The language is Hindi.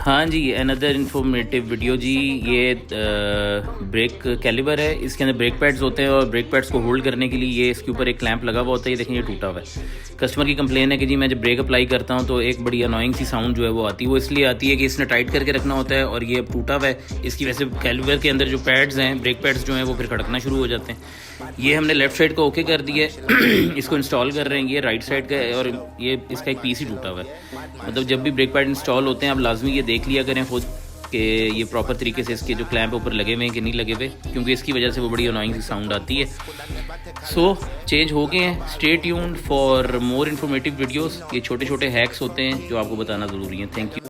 हाँ जी, अनदर इन्फॉर्मेटिव वीडियो जी। ये ब्रेक कैलिबर है, इसके अंदर ब्रेक पैड्स होते हैं और ब्रेक पैड्स को होल्ड करने के लिए ये इसके ऊपर एक क्लैंप लगा हुआ होता है। ये देखें, ये टूटा हुआ है। कस्टमर की कंप्लेन है कि जी मैं जब ब्रेक अप्लाई करता हूँ तो एक बड़ी अनोइंग सी साउंड जो है वो आती है। वो इसलिए आती है कि इसने टाइट करके रखना होता है और ये अब टूटा हुआ है। इसकी वजह से कैलिबर के अंदर जो पैड्स हैं, ब्रेक पैड्स जो हैं वो फिर खड़कना शुरू हो जाते हैं। ये हमने लेफ़्ट साइड का ओके कर दिया है इसको इंस्टॉल कर रहे हैं। ये राइट साइड का है और ये इसका एक पीस ही टूटा हुआ है। मतलब जब भी ब्रेक पैड इंस्टॉल होते हैं आप लाजमी ये देख लिया करें खुद कि ये प्रॉपर तरीके से इसके जो क्लैंप ऊपर लगे हुए हैं कि नहीं लगे हुए, क्योंकि इसकी वजह से वो बड़ी अनोइंग सी साउंड आती है। सो चेंज हो गए हैं। Stay tuned for more informative videos. ये छोटे छोटे हैक्स होते हैं जो आपको बताना ज़रूरी है। Thank you.